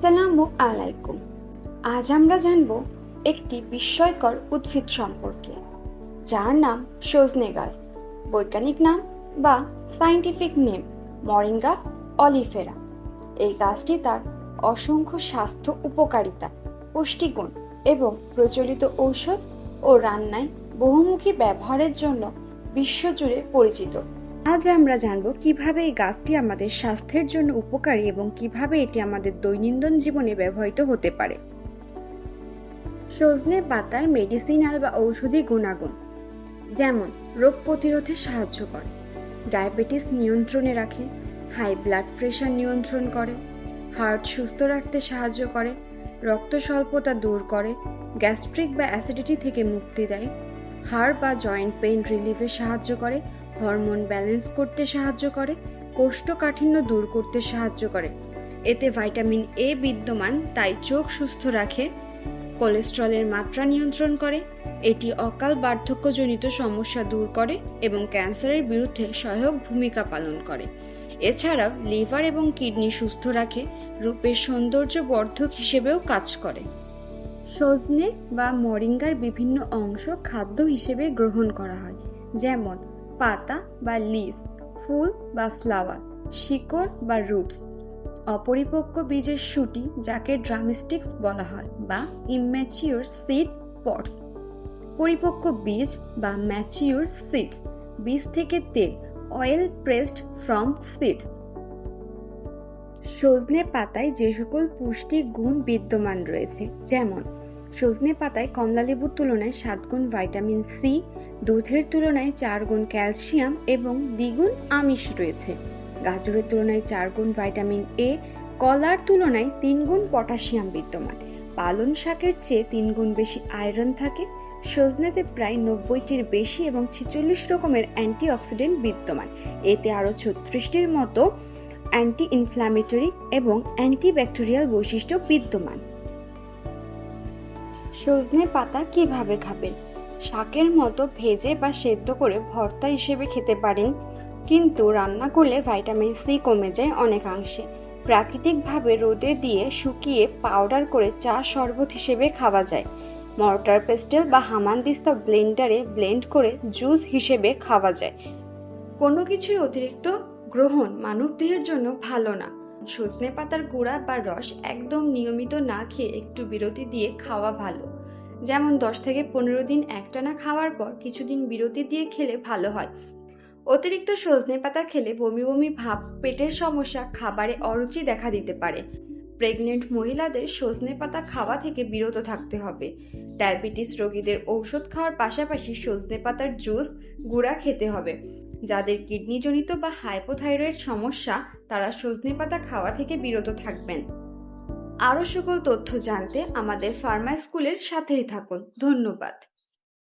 আসসালামু আলাইকুম। আজ আমরা জানব একটি বিস্ময়কর উদ্ভিদ সম্পর্কে, যার নাম সজনে গাছ। বৈজ্ঞানিক নাম বা সায়েন্টিফিক নেম মরিঙ্গা অলিফেরা। এই গাছটি তার অসংখ্য স্বাস্থ্য উপকারিতা, পুষ্টিগুণ এবং প্রচলিত ঔষধ ও রান্নায় বহুমুখী ব্যবহারের জন্য বিশ্বজুড়ে পরিচিত। আজ আমরা জানব কিভাবে এই গাছটি আমাদের স্বাস্থ্যের জন্য উপকারী এবং কিভাবে এটি আমাদের দৈনন্দিন জীবনে ব্যবহৃত হতে পারে। সজনে পাতার মেডিসিনাল বা ঔষধি গুণাগুণ, যেমন রোগ প্রতিরোধে সাহায্য করে, ডায়াবেটিস নিয়ন্ত্রণে রাখে, হাই ব্লাড প্রেশার নিয়ন্ত্রণ করে, হার্ট সুস্থ রাখতে সাহায্য করে, রক্ত স্বল্পতা দূর করে, গ্যাস্ট্রিক বা অ্যাসিডিটি থেকে মুক্তি দেয়, হাড় বা জয়েন্ট পেইন রিলিফে সাহায্য করে, হরমোন ব্যালেন্স করতে সাহায্য করে, কোষ্ঠকাঠিন্য দূর করতে সাহায্য করে। এতে ভিটামিন এ বিদ্যমান, তাই চোখ সুস্থ রাখে, কোলেস্টেরলের মাত্রা নিয়ন্ত্রণ করে, এটি অকাল বার্ধক্যজনিত সমস্যা দূর করে এবং ক্যান্সারের বিরুদ্ধে সহায়ক ভূমিকা পালন করে। এছাড়াও লিভার এবং কিডনি সুস্থ রাখে, রূপের সৌন্দর্যবর্ধক হিসেবেও কাজ করে। সজনে বা মরিঙ্গার বিভিন্ন অংশ খাদ্য হিসেবে গ্রহণ করা হয়, যেমন পাতা বা লিভস, ফুল বা ফ্লাওয়ার, শিকড় বা রুটস, অপরিপক্ক বীজের শুঁটি যাকে ড্রামস্টিক্স বলা হয় বা ইম্যাচিউর সিড পডস, পরিপক্ক বীজ বা ম্যাচিউর সিডস, বীজ থেকে তেল, অয়েল প্রেসড ফ্রম সিডস। সজনে পাতায় যে সকল পুষ্টি গুণ বিদ্যমান রয়েছে, যেমন সজনে পাতায় কমলালেবুর তুলনায় 7 গুণ ভিটামিন সি, দুধের তুলনায় 4 গুণ ক্যালসিয়াম এবং দ্বিগুণ আমিষ রয়েছে। গাজরের তুলনায় 4 গুণ ভিটামিন এ, কলার তুলনায় 3 গুণ পটাশিয়াম বিদ্যমান, পালং শাকের চেয়ে 3 গুণ বেশি আয়রন থাকে। সজনেতে প্রায় 90টির বেশি এবং 46 রকমের অ্যান্টিঅক্সিডেন্ট বিদ্যমান। এতে আরও 36টির মতো অ্যান্টি ইনফ্ল্যামেটরি এবং অ্যান্টিব্যাকটেরিয়াল বৈশিষ্ট্য বিদ্যমান। সজনে পাতা কিভাবে খাবেন? শাকের মতো ভেজে বা সেদ্ধ করে ভর্তা হিসেবে খেতে পারেন, কিন্তু রান্না করলে ভিটামিন সি কমে যায় অনেকাংশে। প্রাকৃতিকভাবে রোদে দিয়ে শুকিয়ে পাউডার করে চা শরবত হিসেবে খাওয়া যায়। মর্টার পেস্টেল বা হামানদিস্তা ব্লেন্ডারে ব্লেন্ড করে জুস হিসেবে খাওয়া যায়। কোনো কিছুই অতিরিক্ত গ্রহণ মানবদেহের জন্য ভালো না। সজনে পাতার গুঁড়া বা রস একদম নিয়মিত না খেয়ে একটু বিরতি দিয়ে খাওয়া ভালো। যেমন 10 থেকে 15 দিন একটানা খাওয়ার পর কিছুদিন বিরতি দিয়ে খেলে ভালো হয়। অতিরিক্ত সজনে পাতা খেলে বমি বমি ভাব, পেটের সমস্যা, খাবারে অরুচি দেখা দিতে পারে। প্রেগনেন্ট মহিলাদের সজনে পাতা খাওয়া থেকে বিরত থাকতে হবে। ডায়াবেটিস রোগীদের ঔষধ খাওয়ার পাশাপাশি সজনে পাতার জুস, গুঁড়া খেতে হবে। যাদের কিডনিজনিত বা হাইপোথাইরয়েড সমস্যা, তারা সজনে পাতা খাওয়া থেকে বিরত থাকবেন। আরও সকল তথ্য জানতে আমাদের ফার্মা স্কুলের সাথেই থাকুন। ধন্যবাদ।